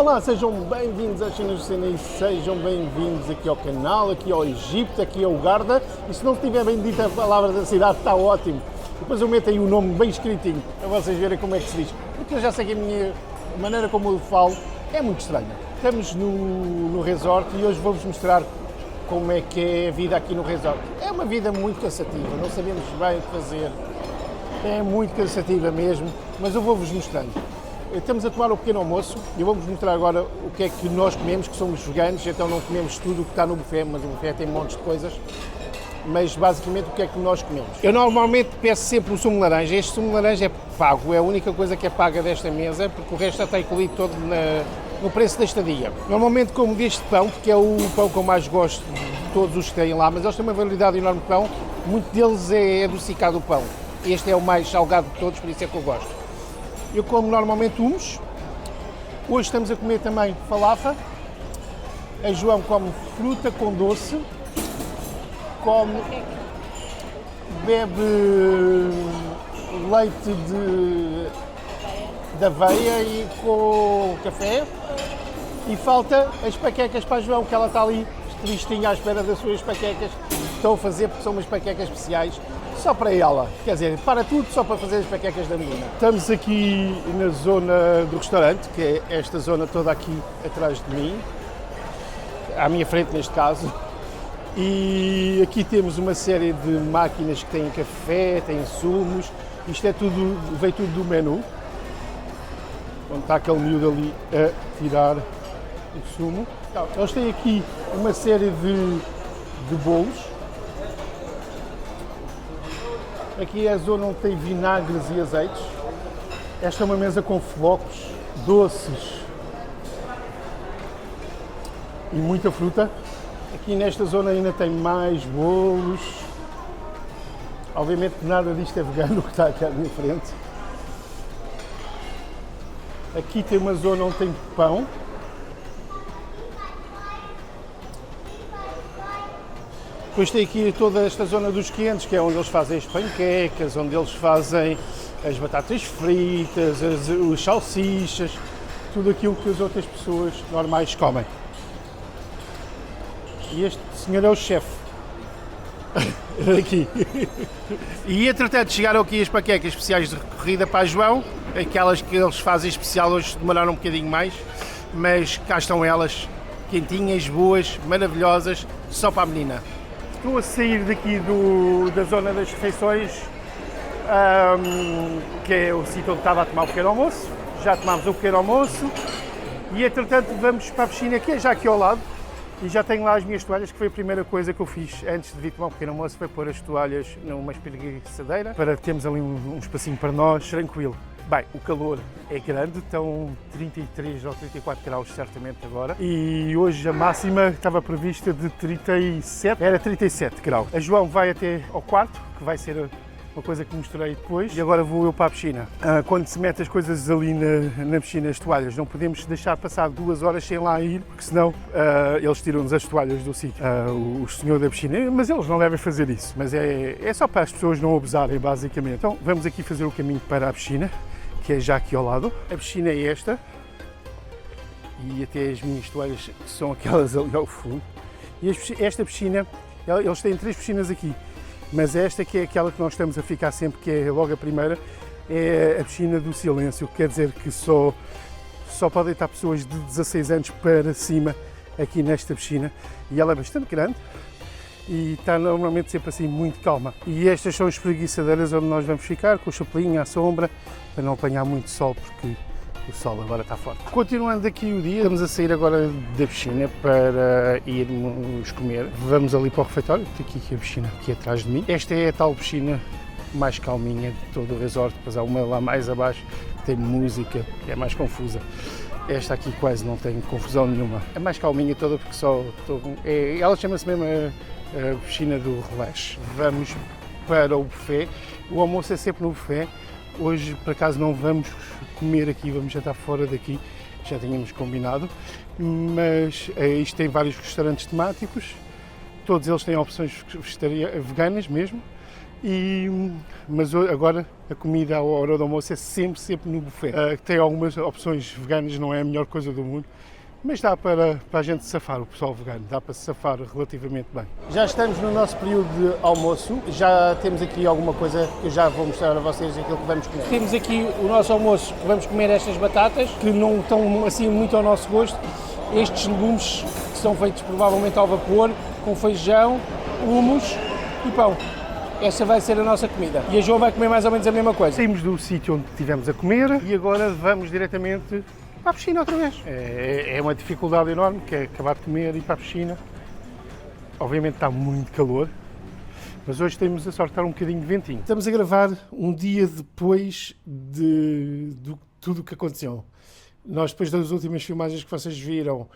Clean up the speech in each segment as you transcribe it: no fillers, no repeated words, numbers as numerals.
Olá, sejam bem-vindos às Cenas do Cena e sejam bem-vindos aqui ao canal, aqui ao Egito, aqui ao Garda. E se não estiver bem dita a palavra da cidade, está ótimo. Depois eu meto aí o nome bem escritinho, para vocês verem como é que se diz. Porque eu já sei que a maneira como eu falo é muito estranha. Estamos no resort e hoje vou-vos mostrar como é que é a vida aqui no resort. É uma vida muito cansativa, não sabemos bem o que fazer. É muito cansativa mesmo, mas eu vou-vos mostrando. Estamos a tomar o pequeno almoço e eu vou-vos mostrar agora o que é que nós comemos, que somos veganos, então não comemos tudo o que está no buffet, mas o buffet tem montes de coisas. Mas basicamente o que é que nós comemos? Eu normalmente peço sempre um sumo de laranja. Este sumo de laranja é pago, é a única coisa que é paga desta mesa, porque o resto já está incluído todo no preço da estadia. Normalmente como deste pão, porque é o pão que eu mais gosto de todos os que têm lá, mas eles têm uma variedade enorme de pão, muito deles é adocicado o pão. Este é o mais salgado de todos, por isso é que eu gosto. Eu como normalmente hummus. Hoje estamos a comer também falafa. A João come fruta com doce. Bebe leite de aveia e com café. E falta as paquecas para a João, que ela está ali tristinha à espera das suas paquecas. Estão a fazer porque são umas paquecas especiais. Só para ela, quer dizer, para tudo só para fazer as paquecas da menina. Estamos aqui na zona do restaurante, que é esta zona toda aqui atrás de mim, à minha frente neste caso, e aqui temos uma série de máquinas que têm café, têm sumos, isto é tudo, veio tudo do menu, onde está aquele miúdo ali a tirar o sumo. Então, eles têm aqui uma série de bolos. Aqui é a zona onde tem vinagres e azeites. Esta é uma mesa com flocos, doces e muita fruta. Aqui nesta zona ainda tem mais bolos. Obviamente nada disto é vegano, o que está aqui à minha frente. Aqui tem uma zona onde tem pão. Depois tem aqui toda esta zona dos quentes, que é onde eles fazem as panquecas, onde eles fazem as batatas fritas, as salsichas, tudo aquilo que as outras pessoas normais comem. E este senhor é o chefe. Aqui. E entretanto chegaram aqui as panquecas especiais de corrida para a João, aquelas que eles fazem especial, hoje demoraram um bocadinho mais, mas cá estão elas, quentinhas, boas, maravilhosas, só para a menina. Estou a sair daqui da zona das refeições, que é o sítio onde estava a tomar o pequeno almoço. Já tomámos o pequeno almoço e, entretanto, vamos para a piscina, que é já aqui ao lado. E já tenho lá as minhas toalhas, que foi a primeira coisa que eu fiz antes de vir tomar o pequeno almoço, foi pôr as toalhas numa espreguiçadeira, para termos ali um espacinho para nós, tranquilo. Bem, o calor é grande, estão 33 ou 34 graus certamente agora, e hoje a máxima estava prevista de 37, era 37 graus. A João vai até ao quarto, que vai ser uma coisa que mostrei depois, e agora vou eu para a piscina. Quando se mete as coisas ali na piscina, as toalhas, não podemos deixar passar 2 horas sem lá ir, porque senão eles tiram-nos as toalhas do sítio. O senhor da piscina, mas eles não devem fazer isso, mas é só para as pessoas não abusarem, basicamente. Então vamos aqui fazer o caminho para a piscina, que é já aqui ao lado. A piscina é esta, e até as minhas toalhas, que são aquelas ali ao fundo. E esta piscina, eles têm 3 piscinas aqui, mas esta que é aquela que nós estamos a ficar sempre, que é logo a primeira, é a piscina do silêncio, que quer dizer que só podem estar pessoas de 16 anos para cima aqui nesta piscina, e ela é bastante grande e está normalmente sempre assim muito calma. E estas são as espreguiçadeiras onde nós vamos ficar, com o chapelinho à sombra, para não apanhar muito sol, porque o sol agora está forte. Continuando aqui o dia, estamos a sair agora da piscina para irmos comer. Vamos ali para o refeitório, tem aqui a piscina aqui atrás de mim. Esta é a tal piscina mais calminha de todo o resort, depois há uma lá mais abaixo que tem música, que é mais confusa. Esta aqui quase não tem confusão nenhuma. É mais calminha toda porque ela chama-se mesmo a piscina do relax. Vamos para o buffet. O almoço é sempre no buffet. Hoje, por acaso, não vamos comer aqui, vamos jantar fora daqui, já tínhamos combinado, mas isto tem vários restaurantes temáticos, todos eles têm opções veganas mesmo, Mas agora a comida à hora do almoço é sempre no buffet. Tem algumas opções veganas, não é a melhor coisa do mundo, mas dá para a gente safar, o pessoal vegano, dá para se safar relativamente bem. Já estamos no nosso período de almoço, já temos aqui alguma coisa que eu já vou mostrar a vocês aquilo que vamos comer. Temos aqui o nosso almoço, que vamos comer estas batatas, que não estão assim muito ao nosso gosto, estes legumes que são feitos provavelmente ao vapor, com feijão, hummus e pão. Esta vai ser a nossa comida. E a João vai comer mais ou menos a mesma coisa. Saímos do sítio onde estivemos a comer e agora vamos diretamente para a piscina outra vez. É uma dificuldade enorme, que é acabar de comer e ir para a piscina. Obviamente está muito calor, mas hoje temos a sorte de estar um bocadinho de ventinho. Estamos a gravar um dia depois de tudo o que aconteceu. Nós, depois das últimas filmagens que vocês viram,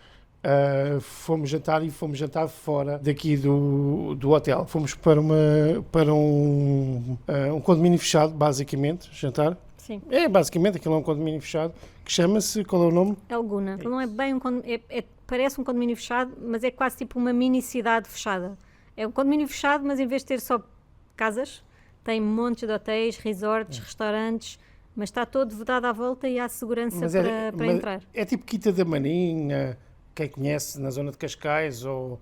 fomos jantar fora daqui do hotel. Fomos para um condomínio fechado, basicamente, jantar. Sim. Basicamente, aquilo é um condomínio fechado, que chama-se, qual é o nome? É Laguna. Ele não é bem um condomínio, parece um condomínio fechado, mas é quase tipo uma mini cidade fechada. É um condomínio fechado, mas em vez de ter só casas, tem montes de hotéis, resorts, restaurantes, mas está todo vedado à volta e há segurança para entrar. É tipo Quinta da Maninha, quem conhece, na zona de Cascais, ou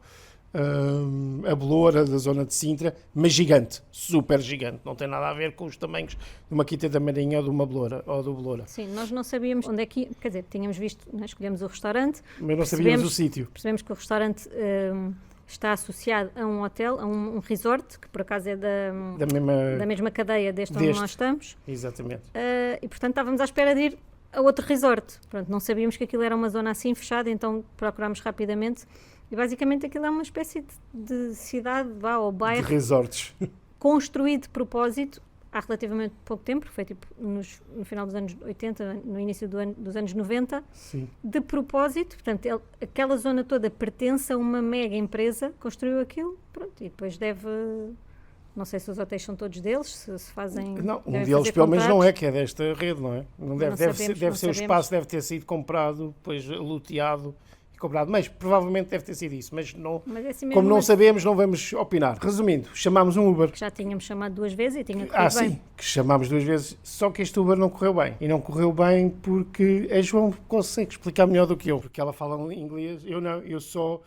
a Beloura, da zona de Sintra, mas gigante, super gigante. Não tem nada a ver com os tamanhos de uma Quinta da Marinha ou de uma Beloura, ou do Beloura. Sim, nós não sabíamos onde é que... Quer dizer, tínhamos visto, né, escolhemos o restaurante. Mas não sabíamos o sítio. Percebemos que o restaurante está associado a um hotel, a um resort, que por acaso é da mesma cadeia deste onde nós estamos. Exatamente. E portanto estávamos à espera de ir a outro resort. Pronto, não sabíamos que aquilo era uma zona assim fechada, então procurámos rapidamente. E basicamente aquilo é uma espécie de cidade, ou bairro, de resorts, construído de propósito há relativamente pouco tempo, foi tipo no final dos anos 80, no início dos anos 90, sim, de propósito. Portanto, aquela zona toda pertence a uma mega empresa, construiu aquilo, pronto, e depois não sei se os hotéis são todos deles, se fazem... Não, um deles pelo menos não é, que é desta rede, não é? Deve ser o espaço, deve ter sido comprado, depois loteado e comprado, mas provavelmente deve ter sido isso, mas é assim mesmo, como não sabemos, não vamos opinar. Resumindo, chamámos um Uber. Que já tínhamos chamado 2 vezes e tinha corrido bem. Sim, que chamámos 2 vezes, só que este Uber não correu bem. E não correu bem porque a João consegue explicar melhor do que eu, porque ela fala inglês, eu não, eu só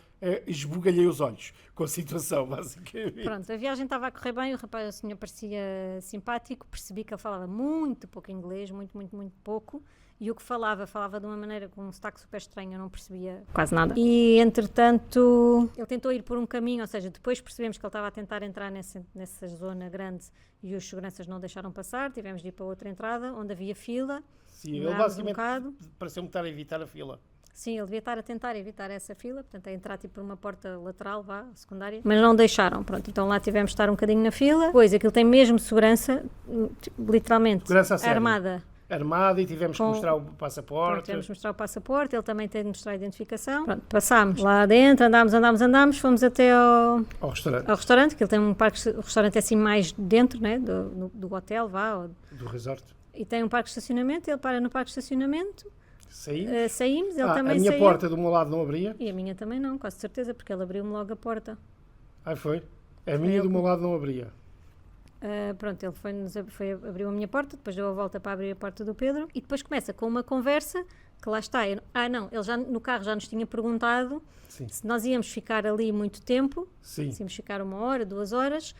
esbugalhei os olhos com a situação, basicamente. Pronto, a viagem estava a correr bem, o senhor parecia simpático, percebi que ele falava muito pouco inglês, muito pouco, e o que falava de uma maneira com um sotaque super estranho, eu não percebia quase nada. E, entretanto, ele tentou ir por um caminho, ou seja, depois percebemos que ele estava a tentar entrar nessa zona grande e os seguranças não deixaram passar, tivemos de ir para outra entrada, onde havia fila. Sim, ele basicamente pareceu-me estar a evitar a fila. Sim, ele devia estar a tentar evitar essa fila, portanto, a entrar tipo por uma porta lateral, secundária, mas não deixaram, pronto, então lá tivemos de estar um bocadinho na fila. Depois, aquilo tem mesmo segurança, literalmente, armada, e tivemos que mostrar o passaporte. Pronto, tivemos que mostrar o passaporte, ele também tem de mostrar a identificação. Pronto, passámos lá dentro, andámos, fomos até ao restaurante, que ele tem um parque, o restaurante é assim mais dentro, né, do hotel, do resort. E tem um parque de estacionamento, ele para no parque de estacionamento. Saímos, ele também saiu. A minha saiu. porta do meu lado não abria. E a minha também não, quase certeza, porque ele abriu-me logo a porta. Foi? A minha do meu lado não abria. Pronto, ele abriu a minha porta, depois deu a volta para abrir a porta do Pedro e depois começa com uma conversa que lá está. Ele no carro já nos tinha perguntado, sim, se nós íamos ficar ali muito tempo, sim, se íamos ficar 1 hora, 2 horas.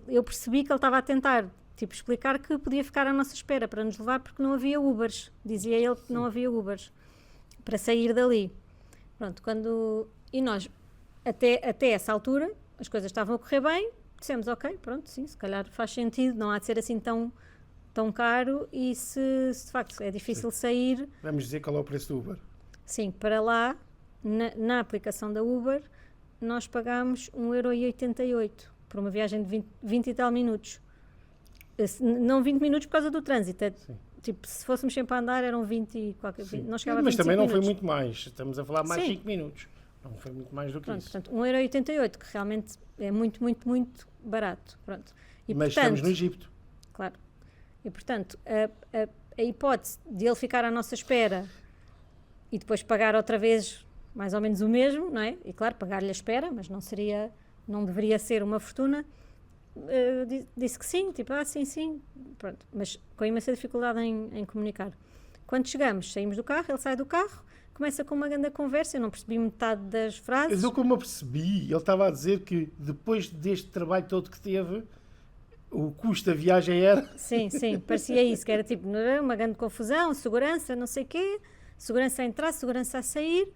Eu percebi que ele estava a tentar explicar que podia ficar à nossa espera para nos levar porque não havia Ubers. Dizia ele que não havia Ubers para sair dali. Pronto, e nós, até essa altura, as coisas estavam a correr bem, dissemos, ok, pronto, sim, se calhar faz sentido, não há de ser assim tão caro e se de facto é difícil, sim, sair... Vamos dizer qual é o preço do Uber. Sim, para lá, na aplicação da Uber, nós pagámos 1,88€ por uma viagem de 20 e tal minutos. Não 20 minutos por causa do trânsito, tipo, se fôssemos sempre a andar eram 20 e qualquer coisa. Mas também não foi muito mais, estamos a falar mais 5 minutos, não foi muito mais do que isso. Portanto, 1,88€, que realmente é muito barato. Pronto. Mas estamos no Egito. Claro. E portanto, a hipótese de ele ficar à nossa espera e depois pagar outra vez mais ou menos o mesmo, não é? E claro, pagar-lhe a espera, mas não deveria ser uma fortuna. disse que sim, tipo, sim, sim, pronto, mas com imensa dificuldade em comunicar. Quando chegamos, saímos do carro, ele sai do carro, começa com uma grande conversa, eu não percebi metade das frases. Mas eu, como eu percebi, ele estava a dizer que depois deste trabalho todo que teve, o custo da viagem era... Sim, parecia isso, que era tipo uma grande confusão, segurança, não sei o quê, segurança a entrar, segurança a sair,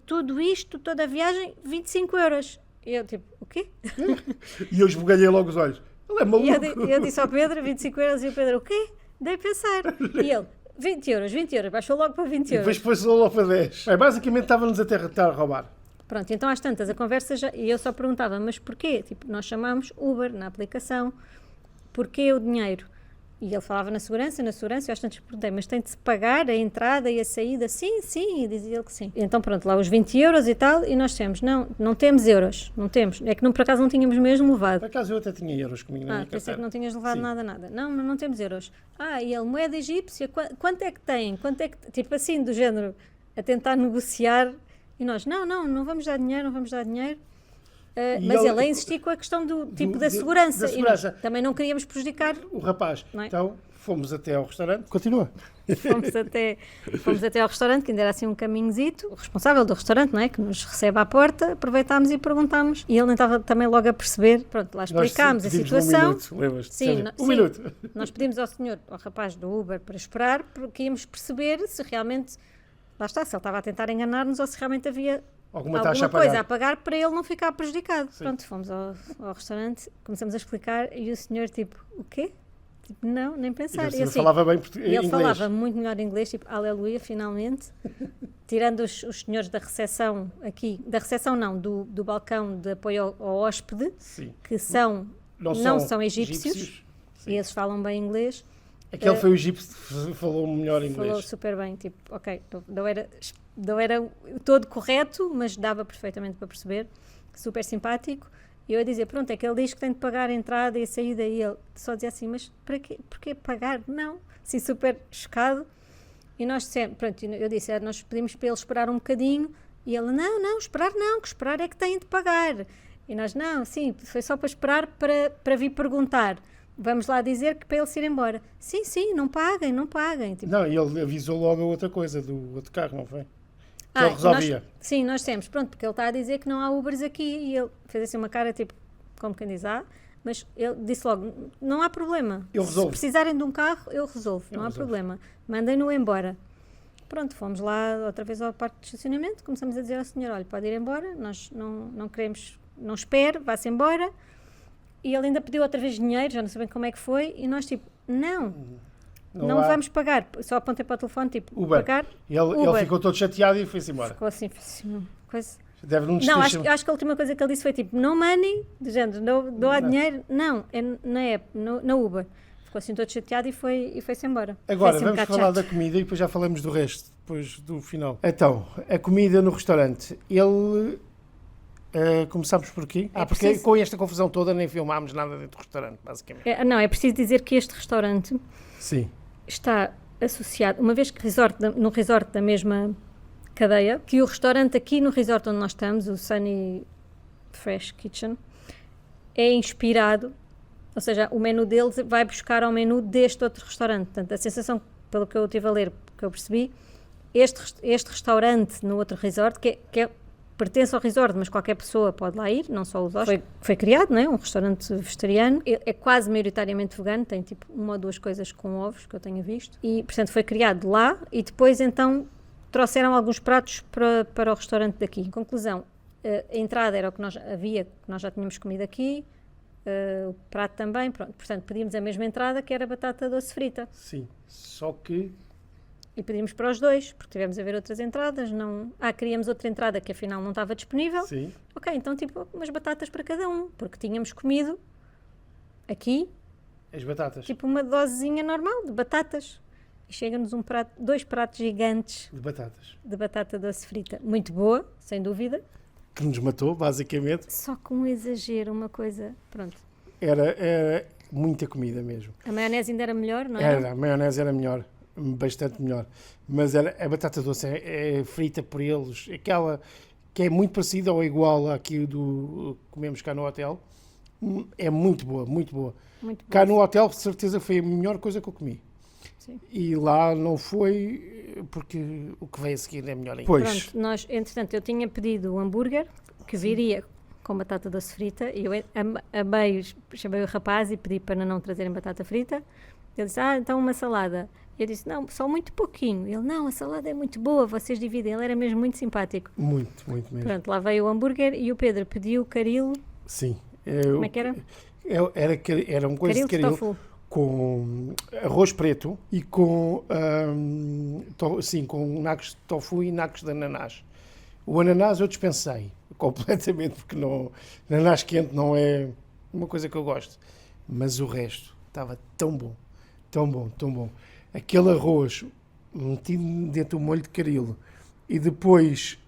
tudo isto, toda a viagem, 25 euros. E eu tipo, o quê? E eu esbugalhei logo os olhos. Ele é maluco. E eu disse ao Pedro, 25 euros, e o Pedro, o quê? Dei a pensar. E ele, 20 euros, baixou logo para 20 E euros. depois foi só logo para 10. Bem, basicamente estava-nos a tentar roubar. Pronto, então às tantas a conversa já, e eu só perguntava, mas porquê? Tipo, nós chamámos Uber na aplicação, porquê o dinheiro? E ele falava na segurança, e eu às tantas perguntei, mas tem de se pagar a entrada e a saída? Sim, e dizia ele que sim. Então pronto, lá os 20 euros e tal, e nós temos, não temos euros, não temos, é que por acaso não tínhamos mesmo levado. Por acaso eu até tinha euros comigo na minha Pensei carteira. que não tinhas levado Sim. nada. Não temos euros. E ele, moeda egípcia, quanto é que tem? Tipo assim, do género, a tentar negociar, e nós, não vamos dar dinheiro. Mas ele a insistir com a questão do tipo da segurança. da E nós segurança. também não queríamos prejudicar. O rapaz. Não é? Então fomos até ao restaurante. Continua. Fomos até ao restaurante, que ainda era assim um caminhozito. O responsável do restaurante, não é? Que nos recebe à porta, aproveitámos e perguntámos. E ele nem estava também logo a perceber. Pronto, lá explicámos a situação. Um minuto, lembras-te? Sim, Um minuto. Nós pedimos ao rapaz do Uber para esperar, porque íamos perceber se realmente, lá está, se ele estava a tentar enganar-nos ou se realmente havia Alguma taxa a coisa pagar. a pagar para ele não ficar prejudicado. Sim. Pronto, fomos ao restaurante, começamos a explicar e o senhor tipo, o quê? Tipo, não, nem pensar. Ele assim, falava bem e ele inglês. falava muito melhor inglês, tipo, aleluia, finalmente. Tirando os senhores da recepção aqui, da recepção não, do balcão de apoio ao hóspede, Sim. que não são egípcios. Sim. E eles falam bem inglês. Aquele foi o egípcio que falou melhor inglês. Falou super bem, tipo, ok, não era todo correto, mas dava perfeitamente para perceber, super simpático. E eu ia dizer, pronto, é que ele diz que tem de pagar a entrada e a saída, e ele só dizia assim, mas para quê? Porquê pagar? Não, assim, super chocado. E nós sempre, pronto, eu disse, nós pedimos para ele esperar um bocadinho, e ele, não, esperar não, que esperar é que têm de pagar. E nós, não, sim, foi só para esperar para vir perguntar. Vamos lá dizer que para ele se ir embora. Sim, não paguem. Tipo, Não, e ele avisou logo a outra coisa do outro carro, não foi? Que ele resolvia. Nós temos, pronto, porque ele está a dizer que não há Ubers aqui e ele fez assim uma cara tipo, como quem diz, mas ele disse logo, não há problema. Eu resolvo. Se precisarem de um carro, eu resolvo, não há problema. Mandem-no embora. Pronto, fomos lá outra vez ao parque de estacionamento, começamos a dizer ao senhor, olha, pode ir embora, nós não queremos, não espere, vá-se embora. E ele ainda pediu outra vez dinheiro, já não sei bem como é que foi, e nós tipo, não vamos pagar. Só apontei para o telefone, tipo, Uber. pagar. Ele ficou todo chateado e foi-se embora. Ficou assim, coisa. Deve-não Não, acho que a última coisa que ele disse foi tipo, no money, do género, não dinheiro, não, é na Uber. Ficou assim todo chateado e foi-se embora. Agora, Foi assim vamos bocado falar chato. da comida e depois já falamos do resto, depois do final. Então, a comida no restaurante. Ele... começámos por aqui? Porque preciso- com esta confusão toda nem filmámos nada dentro do restaurante, basicamente. É preciso dizer que este restaurante Sim. está associado, uma vez que no resort da mesma cadeia, que o restaurante aqui no resort onde nós estamos, o Sunny Fresh Kitchen, é inspirado, ou seja, o menu deles vai buscar ao menu deste outro restaurante. Portanto, a sensação, pelo que eu estive a ler, que eu percebi, este restaurante no outro resort, pertence ao resort, mas qualquer pessoa pode lá ir, não só os hóspedes. Foi criado, não é? Um restaurante vegetariano, é quase maioritariamente vegano, tem tipo uma ou duas coisas com ovos que eu tenha visto, e portanto foi criado lá e depois então trouxeram alguns pratos para o restaurante daqui. Conclusão, a entrada era o que nós já tínhamos comido aqui, o prato também, pronto, portanto pedimos a mesma entrada que era batata doce frita. Sim, só que... E pedimos para os dois, porque tivemos a ver outras entradas, queríamos outra entrada que afinal não estava disponível. Sim. Ok, então tipo umas batatas para cada um, porque tínhamos comido aqui, As batatas. tipo uma dosezinha normal de batatas. E chega-nos dois pratos gigantes De batatas. de batata doce frita. Muito boa, sem dúvida, Que nos matou, basicamente. só com um exagero, uma coisa, pronto. Era muita comida mesmo. A maionese ainda era melhor, não é? A maionese era melhor. Bastante melhor. Mas a batata doce é frita por eles. Aquela que é muito parecida ou igual àquilo do que comemos cá no hotel. É muito boa, muito boa. Muito bom. Cá no hotel, de certeza, foi a melhor coisa que eu comi. Sim. E lá não foi, porque o que veio a seguir é melhor ainda. Pois, Pronto, entretanto, eu tinha pedido o hambúrguer, que viria com batata doce frita, e eu amei, chamei o rapaz e pedi para não trazerem batata frita. Ele disse, então uma salada. Eu disse, não, só muito pouquinho. Ele, não, a salada é muito boa, vocês dividem. Ele era mesmo muito simpático. muito, muito mesmo. Pronto, lá veio o hambúrguer e o Pedro pediu o caril. Sim. Como é que era? Era um coisa Caril de de caril tofu. com arroz preto e com, com nacos de tofu e nacos de ananás. O ananás eu dispensei completamente, porque ananás quente não é uma coisa que eu gosto. Mas o resto estava tão bom, tão bom, tão bom. Aquele arroz metido dentro do molho de caril e depois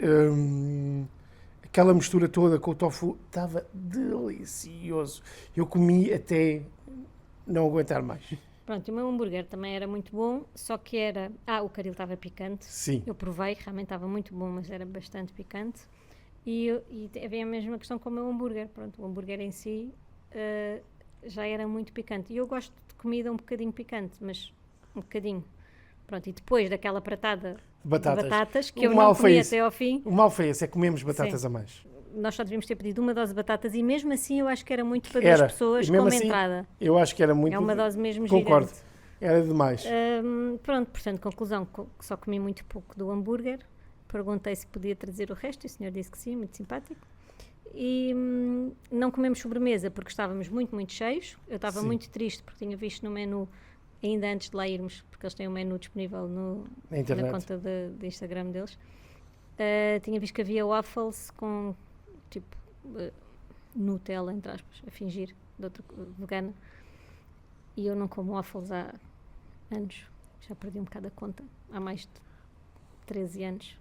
aquela mistura toda com o tofu estava delicioso. Eu comi até não aguentar mais. Pronto, e o meu hambúrguer também era muito bom, só que era... o caril estava picante. Sim. Eu provei, realmente estava muito bom, mas era bastante picante. E havia a mesma questão com o meu hambúrguer. Pronto, o hambúrguer em si já era muito picante. E eu gosto de comida um bocadinho picante, mas um bocadinho. Pronto, e depois daquela pratada de batatas que eu não comi até ao fim... O mal foi esse, é comemos batatas Sim. a mais. Nós só devíamos ter pedido uma dose de batatas e mesmo assim eu acho que era muito para Era. duas pessoas E mesmo como assim, entrada. Eu acho que era muito... É uma dose mesmo Concordo. gigante. Era demais. Pronto, portanto, conclusão, só comi muito pouco do hambúrguer. Perguntei se podia trazer o resto e o senhor disse que sim, muito simpático. E não comemos sobremesa porque estávamos muito, muito cheios. Eu estava Sim. muito triste porque tinha visto no menu, ainda antes de lá irmos, porque eles têm um menu disponível na conta de Instagram deles. Tinha visto que havia waffles com, tipo, Nutella, entre aspas, a fingir, de outra vegana. E eu não como waffles há anos, já perdi um bocado a conta, há mais de 13 anos.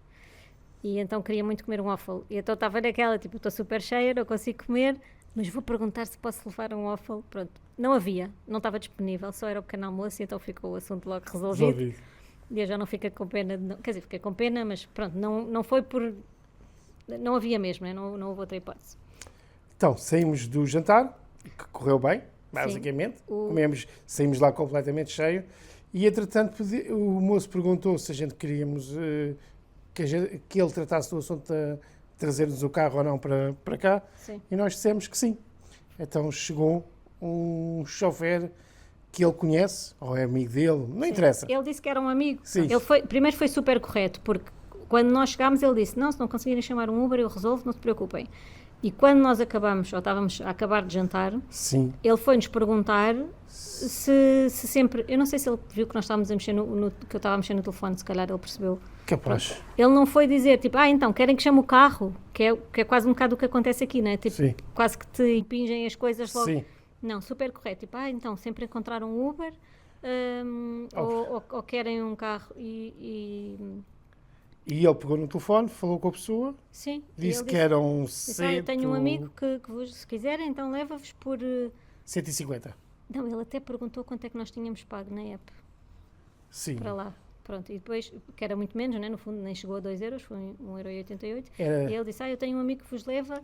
E então queria muito comer um waffle. E então estava naquela, tipo, estou super cheia, não consigo comer, mas vou perguntar se posso levar um waffle. Pronto, não havia, não estava disponível, só era o pequeno almoço e então ficou o assunto logo resolvido. E eu já não fiquei com pena, quer dizer, fiquei com pena, mas pronto, não foi por... Não havia mesmo, né? Não houve outra hipótese. Então, saímos do jantar, que correu bem, basicamente. Saímos lá completamente cheio. E, entretanto, o moço perguntou se a gente queríamos que ele tratasse do assunto de trazer-nos o carro ou não para cá. Sim. E nós dissemos que sim. Então chegou um chofer que ele conhece, ou é amigo dele, não interessa. Ele disse que era um amigo. Sim. Primeiro foi super correto, porque quando nós chegámos ele disse, não, se não conseguirem chamar um Uber eu resolvo, não se preocupem. E quando nós acabamos, ou estávamos a acabar de jantar, Sim. ele foi-nos perguntar se sempre... Eu não sei se ele viu que nós estávamos a mexer que eu estava a mexer no telefone, se calhar ele percebeu. Capaz. Pronto. Ele não foi dizer, tipo, então, querem que chame o carro? Que é quase um bocado o que acontece aqui, não é? Tipo, Sim. quase que te impingem as coisas logo. Sim. Não, super correto. Tipo, então, sempre encontraram um Uber ou querem um carro E ele pegou no telefone, falou com a pessoa, Sim. disse ele que era um eu tenho um amigo que vos, se quiserem, então leva-vos por... 150. Não, ele até perguntou quanto é que nós tínhamos pago na app Sim. para lá. Pronto, e depois, que era muito menos, né? No fundo nem chegou a 2 euros, foi 1,88€. Era- E ele disse, eu tenho um amigo que vos leva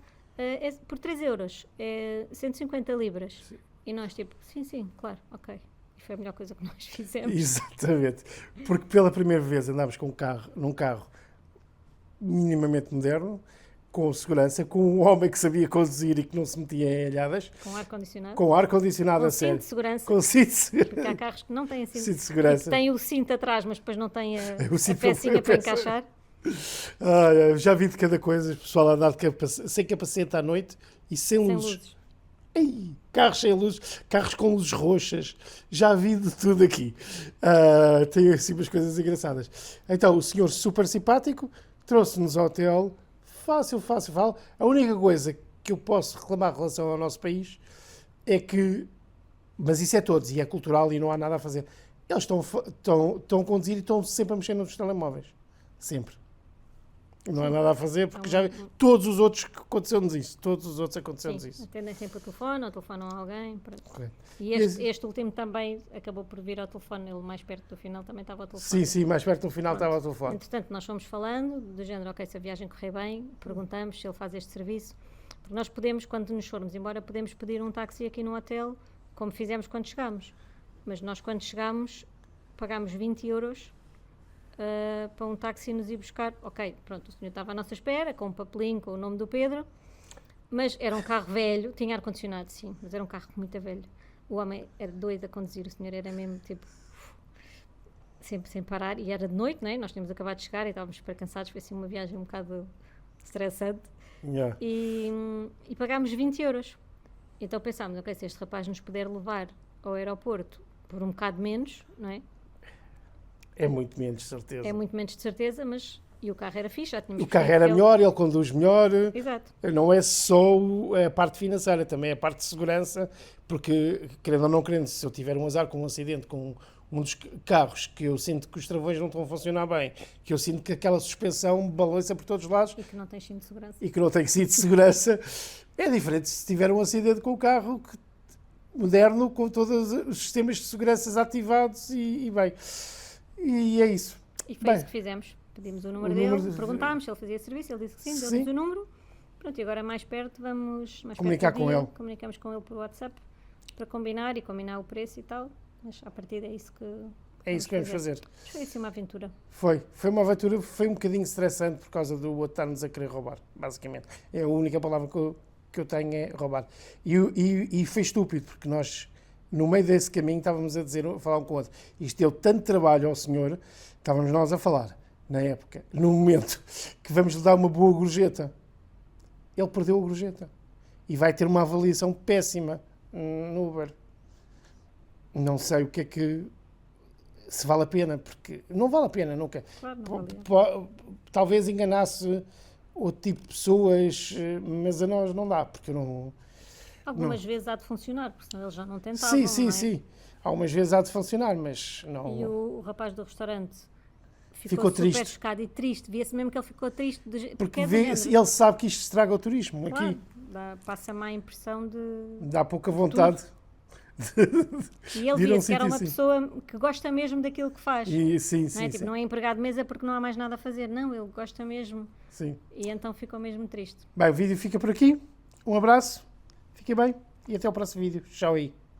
por 3 euros, 150 libras. Sim. E nós tipo, sim, claro, ok. E foi a melhor coisa que nós fizemos. Exatamente. Porque pela primeira vez andámos num carro minimamente moderno, com segurança, com um homem que sabia conduzir e que não se metia em alhadas, Com ar-condicionado. com ar-condicionado Com a cinto sério. de segurança. Com cinto de Porque há segurança. carros que não têm cinto, Cinto de segurança. e que têm o cinto atrás, mas depois não têm O a cinto pecinha para para encaixar. Já vi de cada coisa, pessoal a andar sem capacete à noite e sem Sem luzes. luzes. Ei, carros sem luzes, carros com luzes roxas, já vi de tudo aqui. Tem assim umas coisas engraçadas. Então, o senhor super simpático trouxe-nos ao hotel, fácil. A única coisa que eu posso reclamar em relação ao nosso país é que, mas isso é todos, e é cultural e não há nada a fazer. Eles estão a conduzir e estão sempre a mexer nos telemóveis. Sempre. Não há nada a fazer, porque já vi todos os outros que aconteceu-nos isso. Todos os outros aconteceu-nos Sim, isso. atendem sempre o telefone, ou telefonam a alguém. Pronto. Correto. E este último também acabou por vir ao telefone, ele mais perto do final também estava ao telefone. Sim, mais perto no final Pronto. estava o telefone. Entretanto, nós fomos falando, do género, ok, se a viagem correr bem, perguntamos se ele faz este serviço. Porque nós podemos, quando nos formos embora, podemos pedir um táxi aqui no hotel, como fizemos quando chegámos. Mas nós, quando chegámos, pagámos 20 euros para um táxi nos ir buscar. Ok, pronto, o senhor estava à nossa espera, com um papelinho, com o nome do Pedro, mas era um carro velho, tinha ar-condicionado, sim, mas era um carro muito velho. O homem era doido a conduzir, o senhor era mesmo tipo... sempre sem parar, e era de noite, não é? Nós tínhamos acabado de chegar e estávamos super cansados, foi assim uma viagem um bocado estressante, Yeah. e pagámos 20 euros. Então pensámos, ok, se este rapaz nos puder levar ao aeroporto por um bocado menos, não é? É muito menos, certeza. É muito menos de certeza, mas... E o carro era fixe, já tínhamos O carro feito era aquele- melhor, ele conduz melhor. Exato. Não é só a parte financeira, também é a parte de segurança, porque, querendo ou não querendo, se eu tiver um azar com um acidente com um dos carros, que eu sinto que os travões não estão a funcionar bem, que eu sinto que aquela suspensão balança por todos os lados E que não tens cinto de segurança. e que não tem sido de segurança, é diferente se tiver um acidente com o carro moderno, com todos os sistemas de segurança ativados e bem. E é isso. E foi Bem, isso que fizemos. Pedimos o número o dele, número de- perguntámos se ele fazia serviço, ele disse que sim, Sim. deu-nos o número. Pronto, e agora mais perto vamos... Mais Comunicar perto do com dia, ele. Comunicamos com ele por WhatsApp para combinar e combinar o preço e tal. Mas a partir é isso que... É isso que vamos fazer. Mas foi assim uma aventura. Foi uma aventura, foi um bocadinho estressante por causa do outro estar-nos a querer roubar, basicamente. É a única palavra que eu tenho é roubar. E foi estúpido, porque nós, no meio desse caminho, estávamos a dizer, a falar um com o outro, isto deu tanto trabalho ao senhor, estávamos nós a falar, na época, no momento, que vamos lhe dar uma boa gorjeta. Ele perdeu a gorjeta. E vai ter uma avaliação péssima no Uber. Não sei o que é que... se vale a pena, porque não vale a pena nunca. Claro, não valia. Talvez enganasse outro tipo de pessoas, mas a nós não dá, porque eu não... Algumas vezes há de funcionar, porque senão eles já não tentavam, Sim, não sim, é? sim. Algumas vezes há de funcionar, mas não... E o rapaz do restaurante Ficou super triste. chocado e triste. Via-se mesmo que ele ficou triste. Porque é do vê, género. ele sabe que isto estraga o turismo Claro, aqui. passa má impressão de... Dá pouca vontade. E ele de ir a um via que era sítio uma assim. pessoa que gosta mesmo daquilo que faz. E, sim, Não sim, é? Tipo, sim. não é empregado de mesa porque não há mais nada a fazer. Não, ele gosta mesmo. Sim. E então ficou mesmo triste. Bem, o vídeo fica por aqui. Um abraço, fiquem bem e até ao próximo vídeo. Tchau aí.